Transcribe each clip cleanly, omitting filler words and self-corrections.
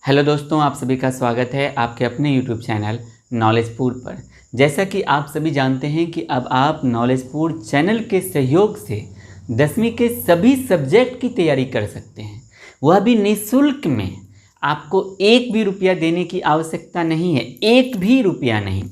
Hello दोस्तों, आप सभी का स्वागत है आपके अपने यूट्यूब चैनल नॉलेजपुर पर। जैसा कि आप सभी जानते हैं कि अब आप नॉलेजपुर चैनल के सहयोग से 10वीं के सभी सब्जेक्ट की तैयारी कर सकते हैं, वह भी निःशुल्क में। आपको एक भी रुपया देने की आवश्यकता नहीं है, एक भी रुपया नहीं।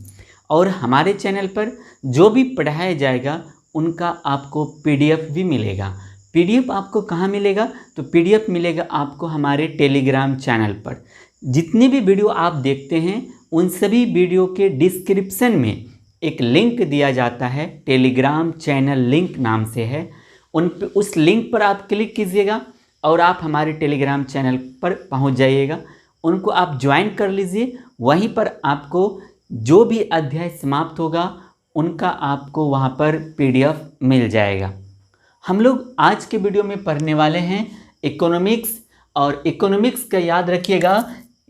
और हमारे चैनल पर जो भी पढ़ाया जाएगा उनका आपको PDF भी मिलेगा। PDF आपको कहाँ मिलेगा? तो PDF मिलेगा आपको हमारे टेलीग्राम चैनल पर। जितनी भी वीडियो आप देखते हैं उन सभी वीडियो के डिस्क्रिप्शन में एक लिंक दिया जाता है, टेलीग्राम चैनल लिंक नाम से है। उस लिंक पर आप क्लिक कीजिएगा और आप हमारे टेलीग्राम चैनल पर पहुंच जाइएगा। उनको आप ज्वाइन कर लीजिए। वहीं पर आपको जो भी अध्याय समाप्त होगा उनका आपको वहां पर PDF मिल जाएगा। हम लोग आज के वीडियो में पढ़ने वाले हैं इकोनॉमिक्स, और इकोनॉमिक्स का याद रखिएगा,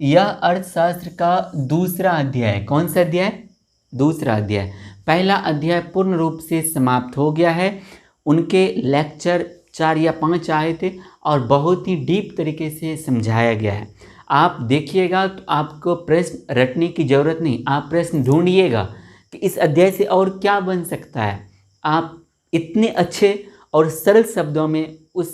यह अर्थशास्त्र का दूसरा अध्याय। कौन सा अध्याय? दूसरा अध्याय। पहला अध्याय पूर्ण रूप से समाप्त हो गया है। उनके लेक्चर 4 या 5 आए थे और बहुत ही डीप तरीके से समझाया गया है। आप देखिएगा तो आपको प्रश्न रटने की ज़रूरत नहीं, आप प्रश्न ढूंढिएगा कि इस अध्याय से और क्या बन सकता है। आप इतने अच्छे और सरल शब्दों में उस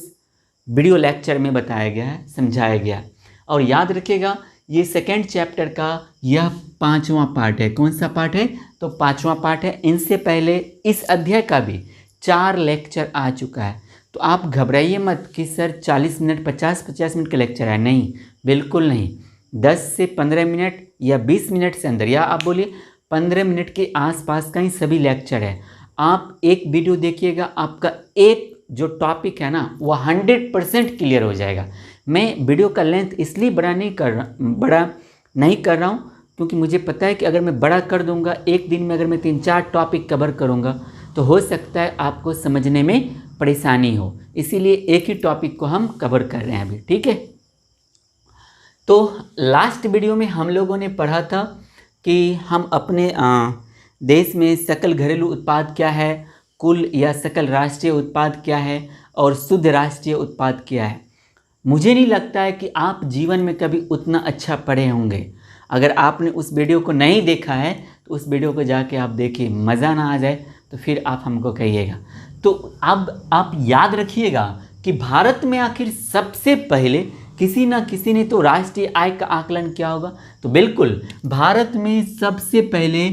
वीडियो लेक्चर में बताया गया है, समझाया गया है। और याद रखिएगा, ये सेकेंड चैप्टर का यह 5वां पार्ट है। कौन सा पार्ट है? तो 5वां पार्ट है। इनसे पहले इस अध्याय का भी 4 लेक्चर आ चुका है। तो आप घबराइए मत कि सर 40 मिनट 50 मिनट का लेक्चर है। नहीं, बिल्कुल नहीं। 10 से 15 मिनट या 20 मिनट से अंदर, या आप बोलिए 15 मिनट के आसपास का ही सभी लेक्चर है। आप एक वीडियो देखिएगा, आपका एक जो टॉपिक है ना वो 100% क्लियर हो जाएगा। मैं वीडियो का लेंथ इसलिए बड़ा नहीं कर रहा हूँ क्योंकि मुझे पता है कि अगर मैं बड़ा कर दूंगा, एक दिन में अगर मैं 3-4 टॉपिक कवर करूंगा तो हो सकता है आपको समझने में परेशानी हो। इसीलिए एक ही टॉपिक को हम कवर कर रहे हैं अभी, ठीक है। तो लास्ट वीडियो में हम लोगों ने पढ़ा था कि हम अपने देश में सकल घरेलू उत्पाद क्या है, कुल या सकल राष्ट्रीय उत्पाद क्या है, और शुद्ध राष्ट्रीय उत्पाद क्या है। मुझे नहीं लगता है कि आप जीवन में कभी उतना अच्छा पढ़े होंगे। अगर आपने उस वीडियो को नहीं देखा है तो उस वीडियो को जाके आप देखिए, मज़ा ना आ जाए तो फिर आप हमको कहिएगा। तो अब आप याद रखिएगा कि भारत में आखिर सबसे पहले किसी ना किसी ने तो राष्ट्रीय आय का आकलन किया होगा। तो बिल्कुल, भारत में सबसे पहले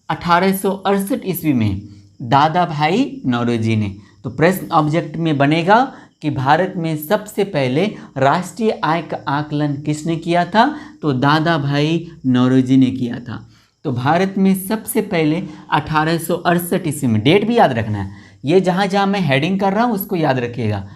1868 ईस्वी में दादा भाई नौरोजी ने। तो प्रश्न ऑब्जेक्ट में बनेगा कि भारत में सबसे पहले राष्ट्रीय आय का आकलन किसने किया था? तो दादा भाई नौरोजी ने किया था। तो भारत में सबसे पहले 1868 ईस्वी में, डेट भी याद रखना है, ये जहाँ जहाँ मैं हेडिंग कर रहा हूँ उसको याद रखिएगा।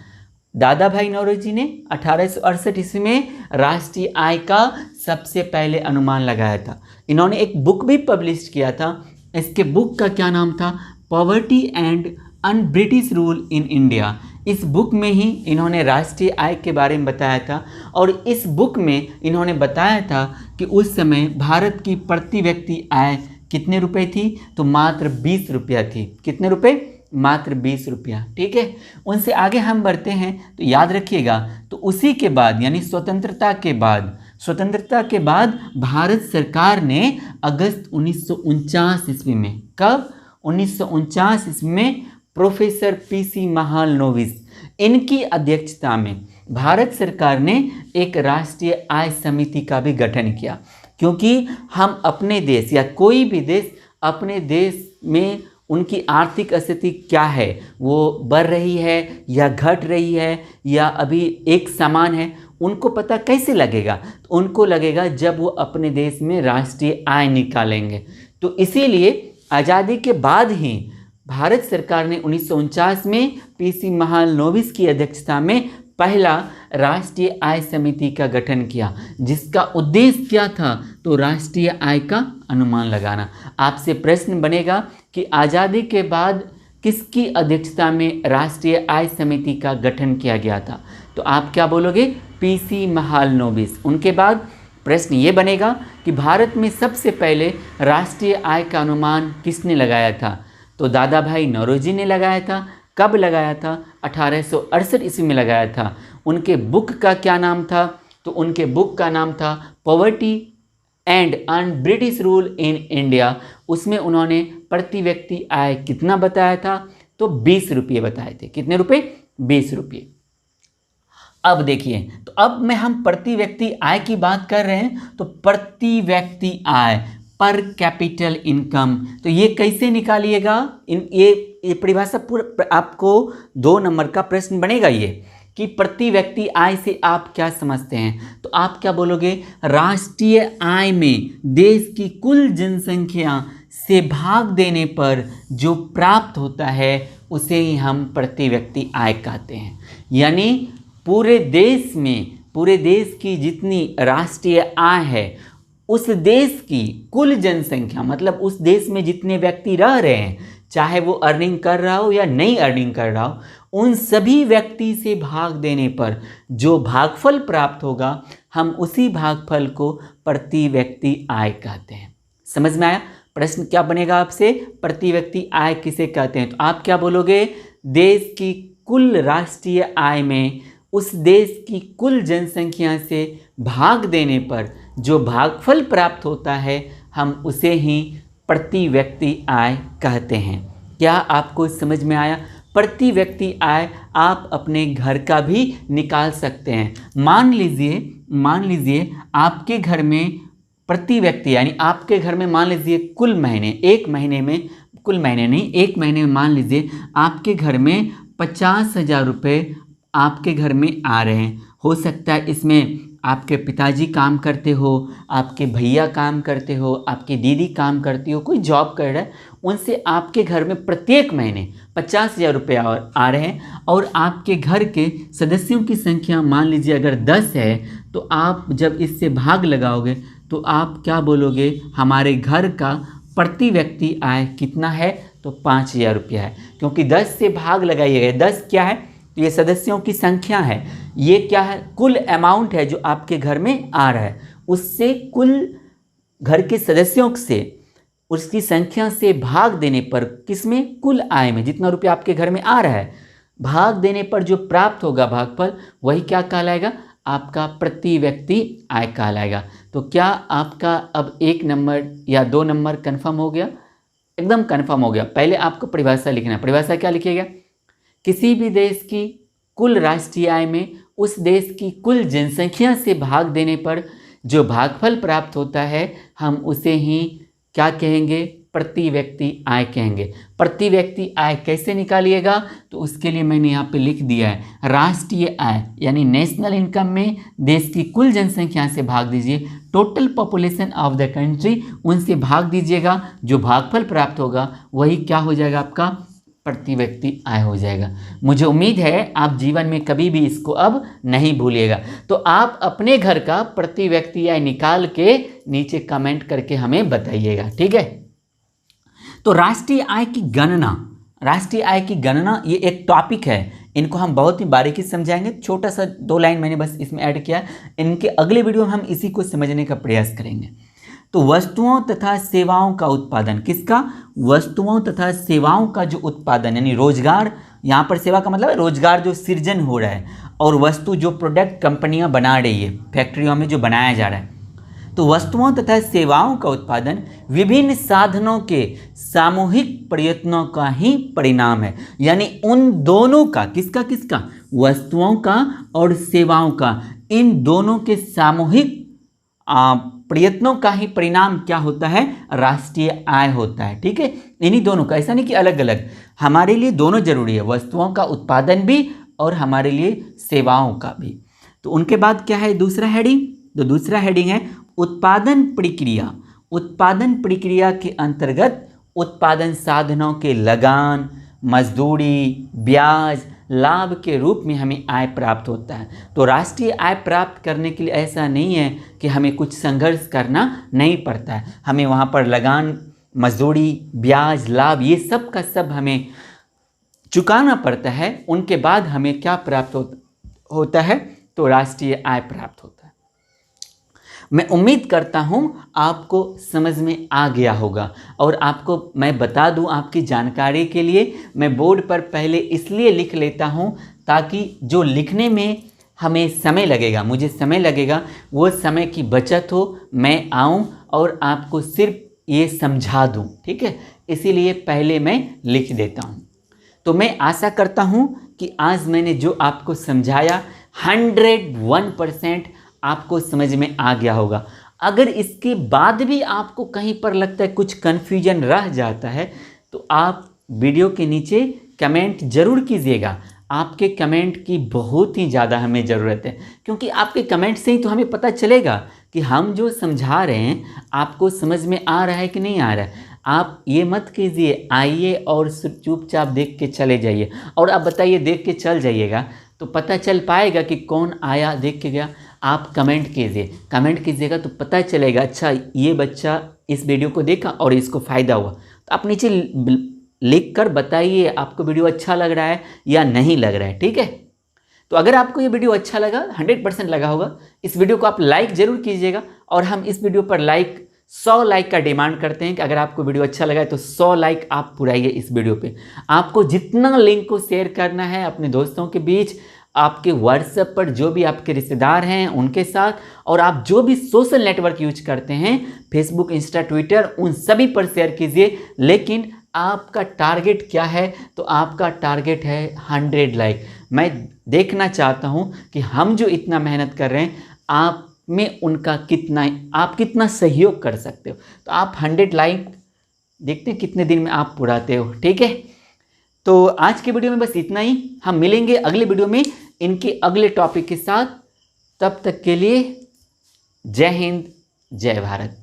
दादा भाई नौरोजी ने 1868 ईस्वी में राष्ट्रीय आय का सबसे पहले अनुमान लगाया था। इन्होंने एक बुक भी पब्लिश किया था। इसके बुक का क्या नाम था? Poverty and un British rule in India. इस बुक में ही इन्होंने राष्ट्रीय आय के बारे में बताया था, और इस बुक में इन्होंने बताया था कि उस समय भारत की प्रति व्यक्ति आय कितने रुपए थी? तो मात्र 20 रुपया थी। कितने रुपए? मात्र 20 रुपया, ठीक है। उनसे आगे हम बढ़ते हैं तो याद रखिएगा, तो उसी के बाद यानी स्वतंत्रता के बाद भारत सरकार ने अगस्त 1949 ईस्वी में, कब? 1949 ईस्वी में प्रोफेसर PC महालनोबिस, इनकी अध्यक्षता में भारत सरकार ने एक राष्ट्रीय आय समिति का भी गठन किया। क्योंकि हम अपने देश या कोई भी देश, अपने देश में उनकी आर्थिक स्थिति क्या है, वो बढ़ रही है या घट रही है या अभी एक समान है, उनको पता कैसे लगेगा? तो उनको लगेगा जब वो अपने देश में राष्ट्रीय आय निकालेंगे। तो इसीलिए आज़ादी के बाद ही भारत सरकार ने 1949 में PC महालनोबिस की अध्यक्षता में पहला राष्ट्रीय आय समिति का गठन किया, जिसका उद्देश्य क्या था? तो राष्ट्रीय आय का अनुमान लगाना। आपसे प्रश्न बनेगा कि आज़ादी के बाद किसकी अध्यक्षता में राष्ट्रीय आय समिति का गठन किया गया था? तो आप क्या बोलोगे? PC महालनोबिस। उनके बाद प्रश्न ये बनेगा कि भारत में सबसे पहले राष्ट्रीय आय का अनुमान किसने लगाया था? तो दादा भाई नौरोजी ने लगाया था। कब लगाया था? 1868 ईस्वी में लगाया था। उनके बुक का क्या नाम था? तो उनके बुक का नाम था poverty and un British rule in India. उसमें उन्होंने प्रति व्यक्ति आय कितना बताया था, तो 20 रुपये बताए थे। कितने रुपए? 20 रुपये। अब देखिए, तो अब में हम प्रति व्यक्ति आय की बात कर रहे हैं, तो प्रति व्यक्ति आय पर कैपिटल इनकम, तो ये कैसे निकालिएगा? ये परिभाषा पूरा आपको 2 नंबर का प्रश्न बनेगा ये, कि प्रति व्यक्ति आय से आप क्या समझते हैं। तो आप क्या बोलोगे? राष्ट्रीय आय में देश की कुल जनसंख्या से भाग देने पर जो प्राप्त होता है उसे ही हम प्रति व्यक्ति आय कहते हैं। यानी पूरे देश की जितनी राष्ट्रीय आय है, उस देश की कुल जनसंख्या, मतलब उस देश में जितने व्यक्ति रह रहे हैं, चाहे वो अर्निंग कर रहा हो या नहीं अर्निंग कर रहा हो, उन सभी व्यक्ति से भाग देने पर जो भागफल प्राप्त होगा, हम उसी भागफल को प्रति व्यक्ति आय कहते हैं। समझ में आया? प्रश्न क्या बनेगा आपसे? प्रति व्यक्ति आय किसे कहते हैं? तो आप क्या बोलोगे? देश की कुल राष्ट्रीय आय में उस देश की कुल जनसंख्या से भाग देने पर जो भागफल प्राप्त होता है, हम उसे ही प्रति व्यक्ति आय कहते हैं। क्या आपको समझ में आया? प्रति व्यक्ति आय आप अपने घर का भी निकाल सकते हैं। मान लीजिए आपके घर में प्रति व्यक्ति, यानी आपके घर में मान लीजिए कुल महीने, एक महीने में मान लीजिए आपके घर में 50,000 रुपये आपके घर में आ रहे हैं। हो सकता है इसमें आपके पिताजी काम करते हो, आपके भैया काम करते हो, आपकी दीदी काम करती हो, कोई जॉब कर रहा है, उनसे आपके घर में प्रत्येक महीने 50,000 रुपये आ रहे हैं। और आपके घर के सदस्यों की संख्या मान लीजिए अगर 10 है, तो आप जब इससे भाग लगाओगे तो आप क्या बोलोगे? हमारे घर का प्रति व्यक्ति आय कितना है? तो 5,000 रुपया है। क्योंकि 10 से भाग लगाइएगा। 10 क्या है? तो ये सदस्यों की संख्या है। ये क्या है? कुल अमाउंट है जो आपके घर में आ रहा है, उससे कुल घर के सदस्यों से उसकी संख्या से भाग देने पर, किसमें? कुल आय में, जितना रुपया आपके घर में आ रहा है, भाग देने पर जो प्राप्त होगा भागफल, वही क्या कहलाएगा? आपका प्रति व्यक्ति आय कहलाएगा। तो क्या आपका अब 1 नंबर या 2 नंबर कन्फर्म हो गया? एकदम कन्फर्म हो गया। पहले आपको परिभाषा लिखना है। परिभाषा क्या लिखिएगा? किसी भी देश की कुल राष्ट्रीय आय में उस देश की कुल जनसंख्या से भाग देने पर जो भागफल प्राप्त होता है, हम उसे ही क्या कहेंगे? प्रति व्यक्ति आय कहेंगे। प्रति व्यक्ति आय कैसे निकालिएगा? तो उसके लिए मैंने यहाँ पे लिख दिया है, राष्ट्रीय आय यानी नेशनल इनकम में देश की कुल जनसंख्या से भाग दीजिए, total population of the country, उनसे भाग दीजिएगा, जो भागफल प्राप्त होगा वही क्या हो जाएगा? आपका प्रति व्यक्ति आय हो जाएगा। मुझे उम्मीद है आप जीवन में कभी भी इसको अब नहीं भूलिएगा। तो आप अपने घर का प्रति व्यक्ति आय निकाल के नीचे कमेंट करके हमें बताइएगा, ठीक है? तो राष्ट्रीय आय की गणना ये एक टॉपिक है, इनको हम बहुत ही बारीकी से समझाएंगे। छोटा सा 2 लाइन मैंने बस इसमें ऐड किया है, इनके अगले वीडियो में हम इसी को समझने का प्रयास करेंगे। तो वस्तुओं तथा सेवाओं का उत्पादन, किसका? वस्तुओं तथा सेवाओं का जो उत्पादन, यानी रोजगार, यहाँ पर सेवा का मतलब है रोजगार जो सृजन हो रहा है, और वस्तु जो प्रोडक्ट कंपनियां बना रही है, फैक्ट्रियों में जो बनाया जा रहा है। तो वस्तुओं तथा सेवाओं का उत्पादन विभिन्न साधनों के सामूहिक प्रयत्नों का ही परिणाम है। यानी उन दोनों का, किसका? वस्तुओं का और सेवाओं का, इन दोनों के सामूहिक प्रयत्नों का ही परिणाम क्या होता है? राष्ट्रीय आय होता है, ठीक है? इन्हीं दोनों का, ऐसा नहीं कि अलग अलग, हमारे लिए दोनों जरूरी है, वस्तुओं का उत्पादन भी और हमारे लिए सेवाओं का भी। तो उनके बाद क्या है दूसरा हेडिंग? तो दूसरा हेडिंग है उत्पादन प्रक्रिया। उत्पादन प्रक्रिया के अंतर्गत उत्पादन साधनों के लगान, मजदूरी, ब्याज, लाभ के रूप में हमें आय प्राप्त होता है। तो राष्ट्रीय आय प्राप्त करने के लिए ऐसा नहीं है कि हमें कुछ संघर्ष करना नहीं पड़ता है, हमें वहाँ पर लगान, मजदूरी, ब्याज, लाभ, ये सब का सब हमें चुकाना पड़ता है। उनके बाद हमें क्या प्राप्त होता है? तो राष्ट्रीय आय प्राप्त होता है। मैं उम्मीद करता हूँ आपको समझ में आ गया होगा। और आपको मैं बता दूँ, आपकी जानकारी के लिए, मैं बोर्ड पर पहले इसलिए लिख लेता हूँ ताकि जो लिखने में हमें समय लगेगा, मुझे समय लगेगा, वो समय की बचत हो, मैं आऊँ और आपको सिर्फ ये समझा दूँ, ठीक है। इसीलिए पहले मैं लिख देता हूँ। तो मैं आशा करता हूँ कि आज मैंने जो आपको समझाया 101% आपको समझ में आ गया होगा। अगर इसके बाद भी आपको कहीं पर लगता है कुछ कन्फ्यूजन रह जाता है तो आप वीडियो के नीचे कमेंट ज़रूर कीजिएगा। आपके कमेंट की बहुत ही ज़्यादा हमें ज़रूरत है, क्योंकि आपके कमेंट से ही तो हमें पता चलेगा कि हम जो समझा रहे हैं आपको समझ में आ रहा है कि नहीं आ रहा है। आप ये मत कीजिए आइए और चुपचाप देख के चले जाइए, और आप बताइए देख के चल जाइएगा तो पता चल पाएगा कि कौन आया देख के गया। आप कमेंट कीजिए, कमेंट कीजिएगा तो पता चलेगा अच्छा ये बच्चा इस वीडियो को देखा और इसको फ़ायदा हुआ। तो आप नीचे लिख कर बताइए आपको वीडियो अच्छा लग रहा है या नहीं लग रहा है, ठीक है। तो अगर आपको ये वीडियो अच्छा लगा, 100% लगा होगा, इस वीडियो को आप लाइक ज़रूर कीजिएगा। और हम इस वीडियो पर 100 लाइक का डिमांड करते हैं कि अगर आपको वीडियो अच्छा लगा है तो 100 लाइक आप पुराइए इस वीडियो पे। आपको जितना लिंक को शेयर करना है अपने दोस्तों के बीच, आपके व्हाट्सएप पर जो भी आपके रिश्तेदार हैं उनके साथ, और आप जो भी सोशल नेटवर्क यूज करते हैं फेसबुक, इंस्टा, ट्विटर, उन सभी पर शेयर कीजिए। लेकिन आपका टारगेट क्या है? तो आपका टारगेट है 100 लाइक। मैं देखना चाहता हूं कि हम जो इतना मेहनत कर रहे हैं आप में उनका कितना, आप कितना सहयोग कर सकते हो। तो आप 100 लाइक देखते हैं कितने दिन में आप पुराते हो, ठीक है। तो आज के वीडियो में बस इतना ही। हम मिलेंगे अगले वीडियो में इनके अगले टॉपिक के साथ। तब तक के लिए जय हिंद, जय भारत।